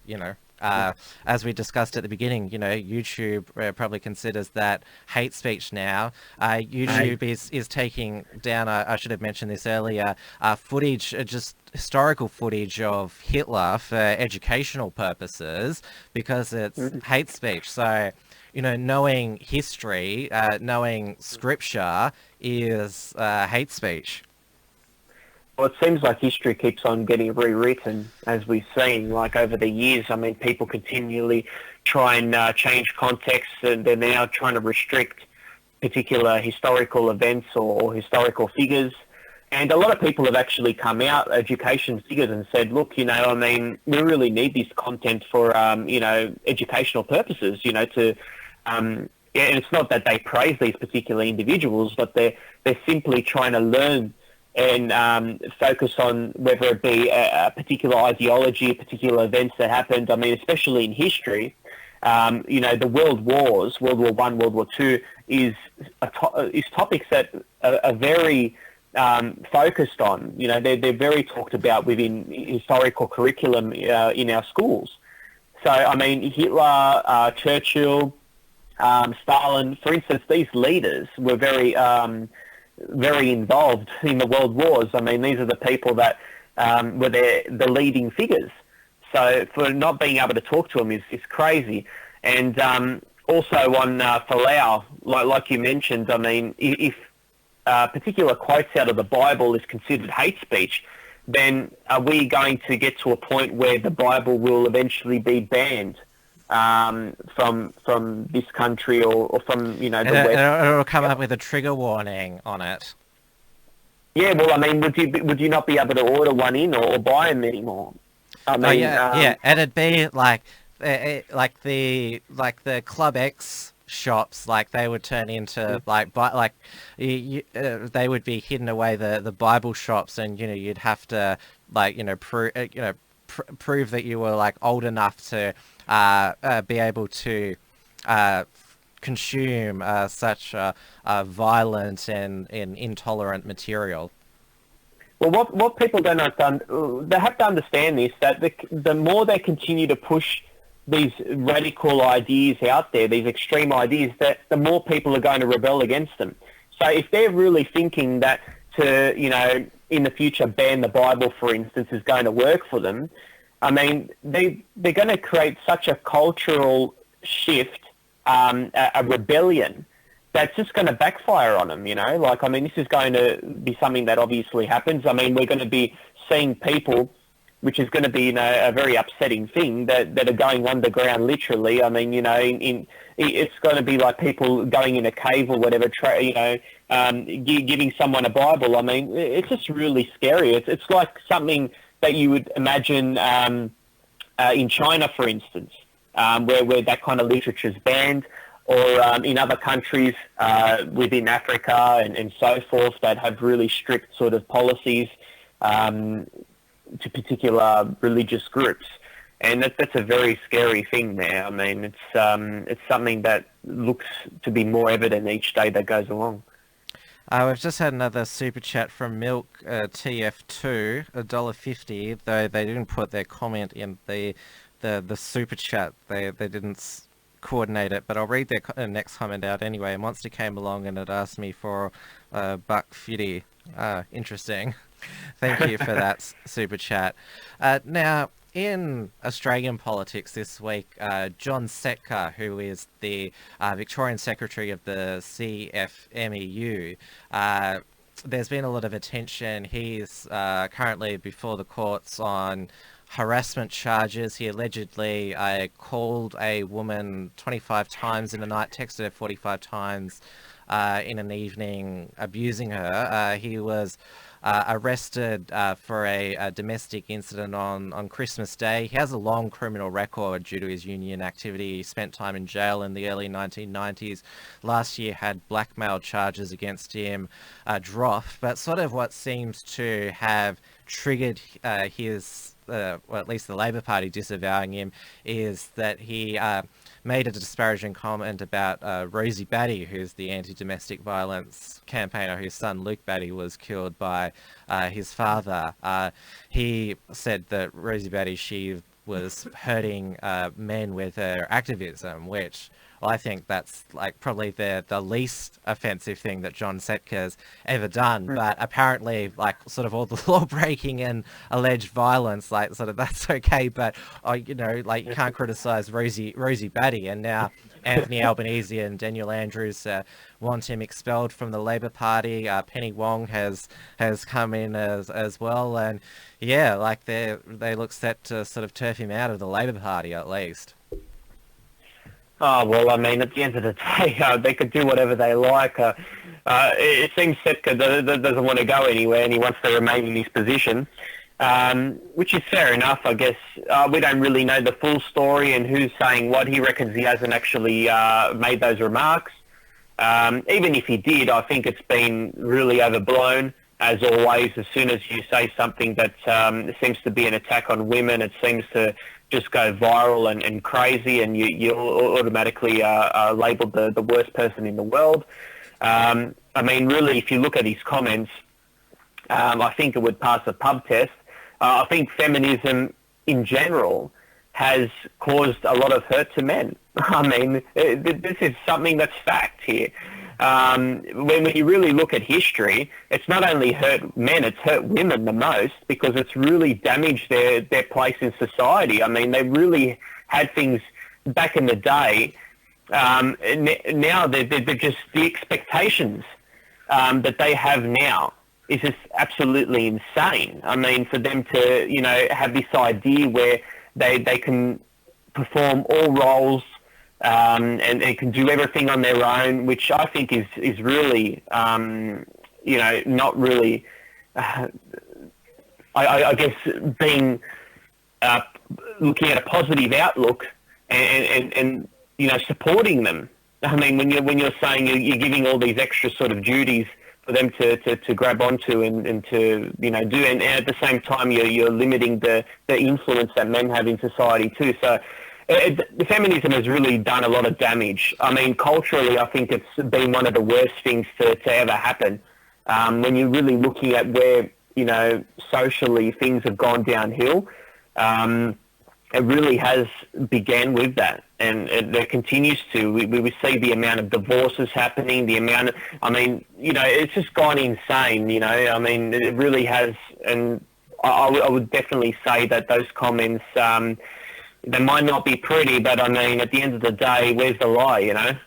as we discussed at the beginning, YouTube probably considers that hate speech now. YouTube is taking down, I should have mentioned this earlier, footage, just historical footage of Hitler for educational purposes, because it's hate speech. So, knowing history, knowing scripture is hate speech. Well, it seems like history keeps on getting rewritten, as we've seen, like, over the years. I mean, people continually try and change context, and they're now trying to restrict particular historical events or historical figures. And a lot of people have actually come out, education figures, and said, look, I mean, we really need this content for, educational purposes, and it's not that they praise these particular individuals, but they're simply trying to learn and focus on whether it be a particular ideology, particular events that happened. I mean, especially in history, the world wars, World War I, World War II, is topics that are very focused on. They're very talked about within historical curriculum in our schools. So, I mean, Hitler, Churchill, Stalin, for instance, these leaders were very involved in the world wars. I mean, these are the people that were the leading figures. So for not being able to talk to them is crazy. And also on Folau, like you mentioned, I mean, if particular quotes out of the Bible is considered hate speech, then are we going to get to a point where the Bible will eventually be banned from this country or from the West? It'll come up with a trigger warning on it. Yeah, well, I mean, would you not be able to order one in or buy them anymore? I mean, yeah, and it'd be like the Club X shops, like they would turn into they would be hidden away, the Bible shops, and you'd have to prove that you were like old enough to be able to consume such violent and intolerant material. Well, what people don't understand, they have to understand this, that the more they continue to push these radical ideas out there, these extreme ideas, that the more people are going to rebel against them. So if they're really thinking that to, in the future ban the Bible, for instance, is going to work for them, I mean, they're going to create such a cultural shift, a rebellion, that's just going to backfire on them, Like, I mean, this is going to be something that obviously happens. I mean, we're going to be seeing people, which is going to be, a very upsetting thing, that are going underground, literally. I mean, it's going to be like people going in a cave or whatever, giving someone a Bible. I mean, it's just really scary. It's like something that you would imagine in China, for instance, where that kind of literature is banned, or in other countries within Africa and so forth that have really strict sort of policies to particular religious groups. And that's a very scary thing there. I mean, it's something that looks to be more evident each day that goes along. We've just had another super chat from Milk TF2, $1.50, though they didn't put their comment in the super chat. They didn't coordinate it, but I'll read their next comment out anyway. A monster came along and it asked me for $1.50. Interesting. Thank you for that super chat. Now, in Australian politics this week, John Setka, who is the Victorian Secretary of the CFMEU, there's been a lot of attention. He's currently before the courts on harassment charges. He allegedly called a woman 25 times in a night, texted her 45 times in an evening, abusing her. He was arrested for a domestic incident on Christmas Day. He has a long criminal record due to his union activity. He spent time in jail in the early 1990s. Last year had blackmail charges against him dropped, but sort of what seems to have triggered his, well, at least the Labor Party disavowing him, is that he made a disparaging comment about Rosie Batty, who's the anti-domestic violence campaigner whose son Luke Batty was killed by his father. He said that Rosie Batty, she was hurting men with her activism, which, well, I think that's like probably the least offensive thing that John Setka's ever done. But apparently, like, sort of all the law breaking and alleged violence, like, sort of that's okay. But you can't criticize Rosie Batty. And now Anthony Albanese and Daniel Andrews want him expelled from the Labor Party. Penny Wong has come in as well, and yeah, like they look set to sort of turf him out of the Labor Party at least. Oh, well, I mean, at the end of the day, they could do whatever they like. It seems Setka doesn't want to go anywhere and he wants to remain in his position, which is fair enough, I guess. We don't really know the full story and who's saying what. He reckons he hasn't actually made those remarks. Even if he did, I think it's been really overblown. As always, as soon as you say something that seems to be an attack on women, it seems to just go viral and crazy, and you automatically are labelled the worst person in the world. I mean, really, if you look at his comments, I think it would pass a pub test. I think feminism in general has caused a lot of hurt to men. I mean, this is something that's fact here. When you really look at history, it's not only hurt men, it's hurt women the most, because it's really damaged their place in society. I mean, they really had things back in the day. Now they're just, the expectations that they have now is just absolutely insane. I mean, for them to, you know, have this idea where they can perform all roles and they can do everything on their own, which I think is really, you know, not really, I guess, being looking at a positive outlook and you know, supporting them. I mean, when you're saying you're giving all these extra sort of duties for them to grab onto and to, you know, do, and at the same time you're limiting the influence that men have in society too. So the feminism has really done a lot of damage. I mean, culturally, I think it's been one of the worst things to ever happen. When you're really looking at where, you know, socially things have gone downhill, it really has began with that, and it continues to. We see the amount of divorces happening, the amount of, I mean, you know, it's just gone insane, you know. I mean, it really has, and I would definitely say that those comments, they might not be pretty, but I mean, at the end of the day, where's the lie, you know?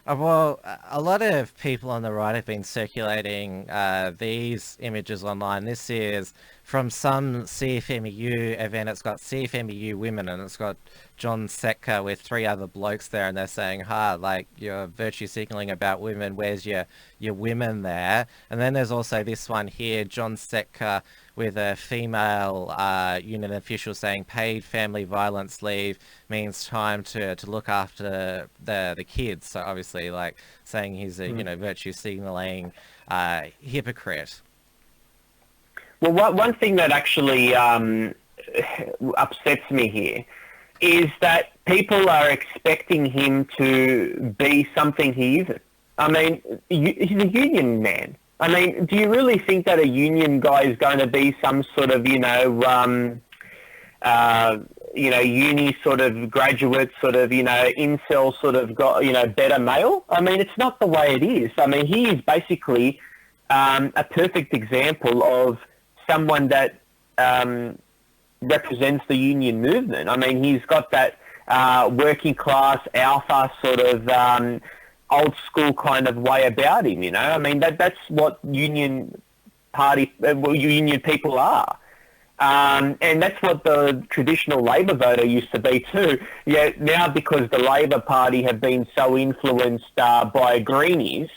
Well, a lot of people on the right have been circulating these images online. This is from some CFMEU event. It's got CFMEU women, and it's got John Setka with 3 other blokes there, and they're saying, like, you're virtue signaling about women, where's your women there? And then there's also this one here, John Setka with a female union official saying paid family violence leave means time to look after the kids. So obviously, like, saying he's a, you know, virtue signaling hypocrite. Well, one thing that actually upsets me here is that people are expecting him to be something he isn't. I mean, he's a union man. I mean, do you really think that a union guy is going to be some sort of, you know, uni sort of graduate, sort of, you know, incel sort of, you know, beta male? I mean, it's not the way it is. I mean, he is basically a perfect example of someone that represents the union movement. I mean, he's got that working class alpha sort of old school kind of way about him, you know. I mean, that's what union people are. And that's what the traditional Labor voter used to be too. Yeah, now because the Labor Party have been so influenced by Greenies,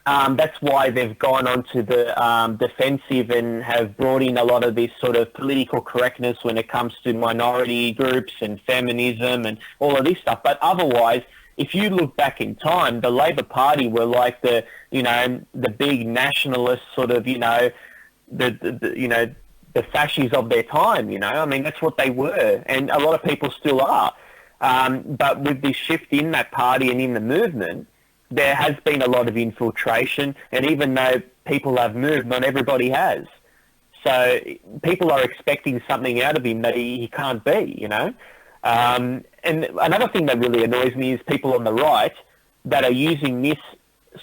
that's why they've gone onto the defensive and have brought in a lot of this sort of political correctness when it comes to minority groups and feminism and all of this stuff. But otherwise, if you look back in time, the Labor Party were like the, you know, the big nationalist sort of, you know, the fascists of their time, you know. I mean, that's what they were, and a lot of people still are. But with this shift in that party and in the movement, there has been a lot of infiltration, and even though people have moved, not everybody has. So people are expecting something out of him that he can't be, you know. And another thing that really annoys me is people on the right that are using this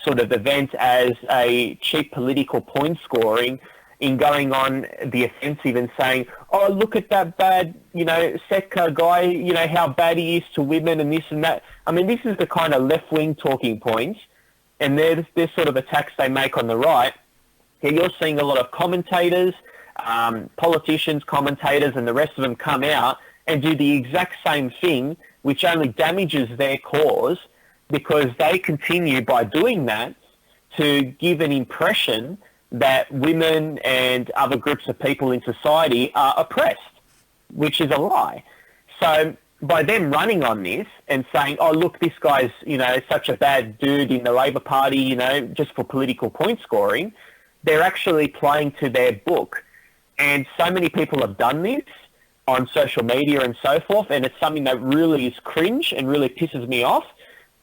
sort of event as a cheap political point scoring in going on the offensive and saying, oh, look at that bad, you know, Setka guy, you know, how bad he is to women and this and that. I mean, this is the kind of left-wing talking points, and they're sort of attacks they make on the right. Yeah, you're seeing a lot of commentators, politicians, commentators, and the rest of them come out and do the exact same thing which only damages their cause, because they continue by doing that to give an impression that women and other groups of people in society are oppressed, which is a lie. So by them running on this and saying, oh, look, this guy's, such a bad dude in the Labor Party, just for political point scoring, they're actually playing to their book. And so many people have done this on social media and so forth, and it's something that really is cringe and really pisses me off.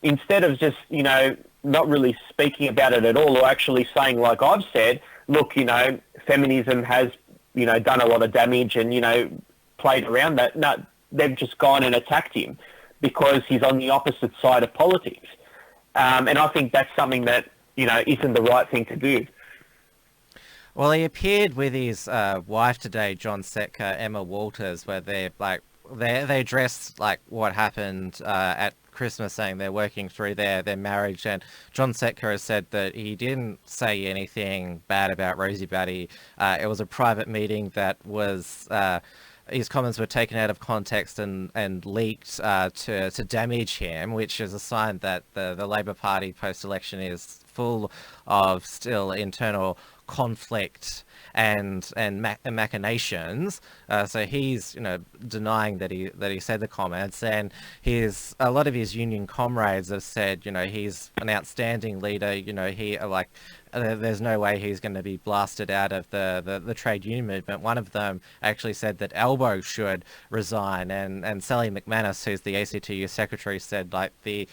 Instead of just, not really speaking about it at all, or actually saying, like I've said, look, feminism has, done a lot of damage and, played around that. No, they've just gone and attacked him because he's on the opposite side of politics. And I think that's something that, isn't the right thing to do. Well, he appeared with his wife today, John Setka, Emma Walters, where they addressed like what happened at Christmas, saying they're working through their marriage. And John Setka has said that he didn't say anything bad about Rosie Batty. It was a private meeting that was... his comments were taken out of context and leaked to damage him, which is a sign that the Labor Party post-election is full of still internal conflict and machinations. So he's denying that he said the comments, and a lot of his union comrades have said he's an outstanding leader. He there's no way he's going to be blasted out of the trade union movement. One of them actually said that Elbow should resign, and Sally McManus, who's the ACTU secretary, said the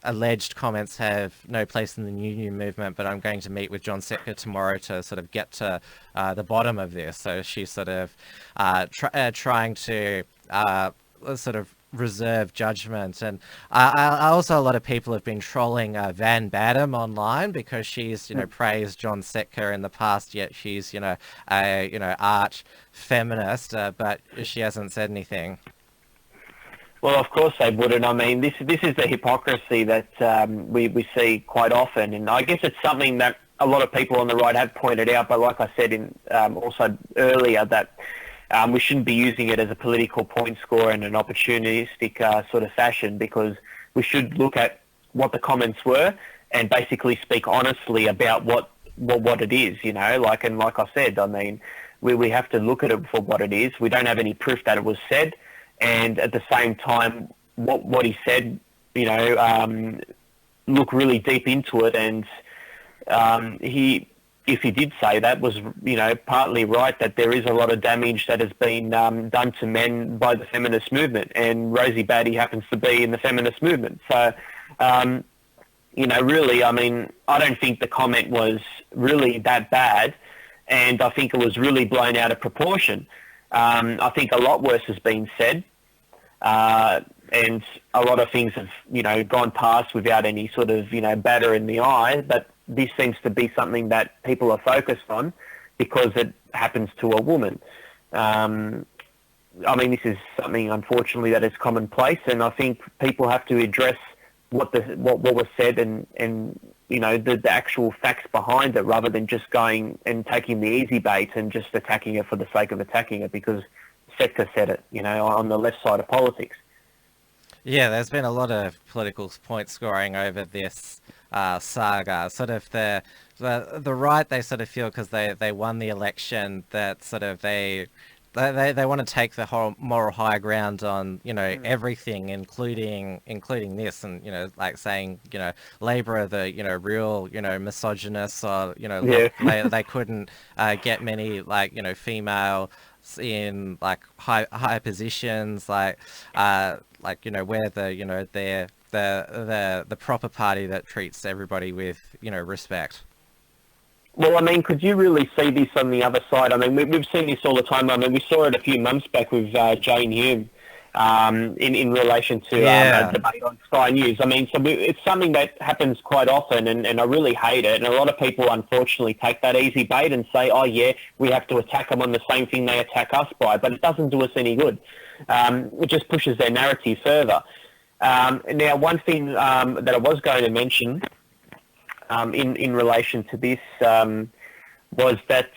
alleged comments have no place in the union movement, but I'm going to meet with John Setka tomorrow to sort of get to the bottom of this. So she's sort of trying to sort of reserve judgment. And also a lot of people have been trolling Van Badham online because she's praised John Setka in the past, yet she's a arch feminist, but she hasn't said anything. Well, of course they wouldn't. I mean, this is the hypocrisy that we see quite often, and I guess it's something that a lot of people on the right have pointed out. But like I said in also earlier, that we shouldn't be using it as a political point score in an opportunistic sort of fashion, because we should look at what the comments were and basically speak honestly about what it is. And like I said, I mean, we have to look at it for what it is. We don't have any proof that it was said. And at the same time, what he said, look really deep into it. And if he did say that, was, partly right, that there is a lot of damage that has been done to men by the feminist movement. And Rosie Batty happens to be in the feminist movement. So, really, I mean, I don't think the comment was really that bad. And I think it was really blown out of proportion. I think a lot worse has been said, and a lot of things have, gone past without any sort of, batter in the eye. But this seems to be something that people are focused on because it happens to a woman. I mean, this is something, unfortunately, that is commonplace, and I think people have to address what was said and the actual facts behind it, rather than just going and taking the easy bait and just attacking it for the sake of attacking it because Setka said it, on the left side of politics. Yeah, there's been a lot of political point scoring over this saga. Sort of the right, they sort of feel because they won the election that sort of they want to take the whole moral high ground on everything, including this, and like saying Labour are the real misogynists, or look, they couldn't get many female in high positions, where they're the proper party that treats everybody with respect. Well, I mean, could you really see this on the other side? I mean, we've seen this all the time. I mean, we saw it a few months back with Jane Hume in relation to a debate on Sky News. I mean, so it's something that happens quite often, and I really hate it. And a lot of people, unfortunately, take that easy bait and say, oh, yeah, we have to attack them on the same thing they attack us by. But it doesn't do us any good. It just pushes their narrative further. Now, one thing that I was going to mention in relation to this was that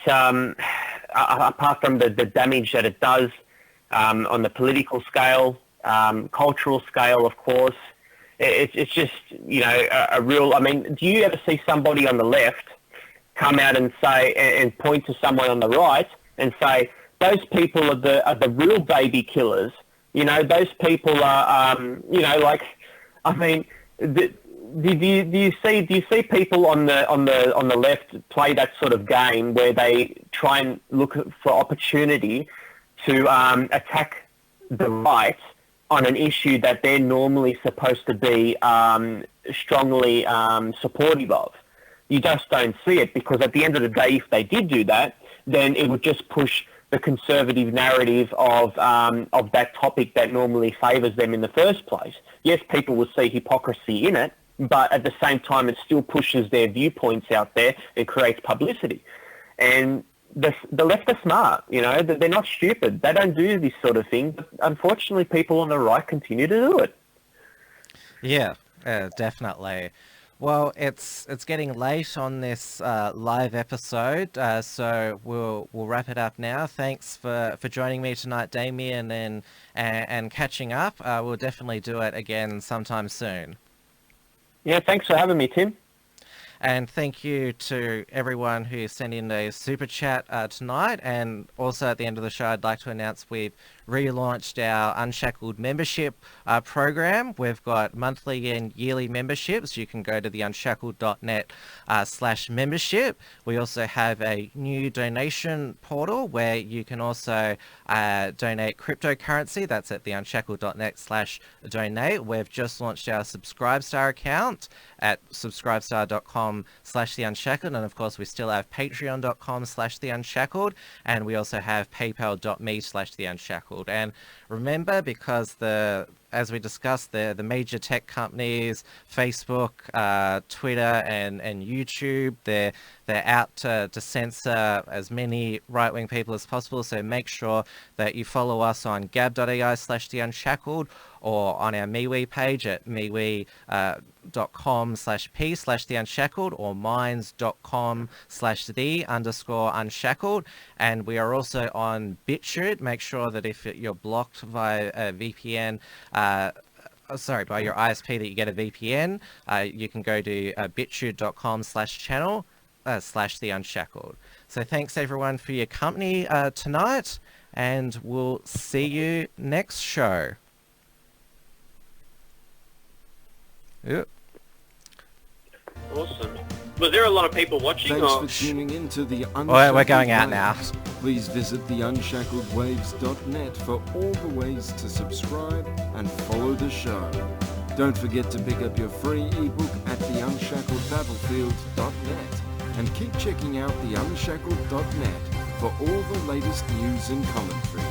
apart from the damage that it does on the political scale cultural scale, of course. It's just, a real... I mean, do you ever see somebody on the left come out and say, and point to someone on the right and say, those people are the real baby killers? Those people are, I mean, do you see people on the left play that sort of game where they try and look for opportunity to attack the right on an issue that they're normally supposed to be strongly supportive of? You just don't see it, because at the end of the day, if they did do that, then it would just push the conservative narrative of that topic that normally favours them in the first place. Yes, people will see hypocrisy in it, but at the same time, it still pushes their viewpoints out there and creates publicity. And the left are smart, they're not stupid. They don't do this sort of thing, but unfortunately, people on the right continue to do it. Yeah, definitely. Well, it's getting late on this live episode, so we'll wrap it up now. Thanks for joining me tonight, Damien, and catching up. We'll definitely do it again sometime soon. Yeah, thanks for having me, Tim. And thank you to everyone who sent in a super chat tonight. And also at the end of the show, I'd like to announce we've relaunched our Unshackled membership program. We've got monthly and yearly memberships. You can go to the unshackled.net/membership. We also have a new donation portal where you can also donate cryptocurrency. That's at the unshackled.net/donate. We've just launched our Subscribestar account at subscribestar.com/theunshackled. And of course, we still have patreon.com/theunshackled. And we also have paypal.me/theunshackled. And remember, because as we discussed, the major tech companies, Facebook, Twitter, and YouTube, they're out to censor as many right-wing people as possible. So make sure that you follow us on gab.ai/theunshackled or on our MeWe page at mewe.com/p/theunshackled or minds.com/the_unshackled. And we are also on BitChute. Make sure that if you're blocked via a VPN, by your ISP, that you get a VPN, you can go to bitchute.com/channel/theunshackled. So thanks everyone for your company tonight, and we'll see you next show. Yep. Awesome. Was there a lot of people watching? Thanks for tuning in to the Unshackled We're going out now. Please visit theunshackledwaves.net for all the ways to subscribe and follow the show. Don't forget to pick up your free ebook at theunshackledbattlefield.net and keep checking out theunshackled.net for all the latest news and commentary.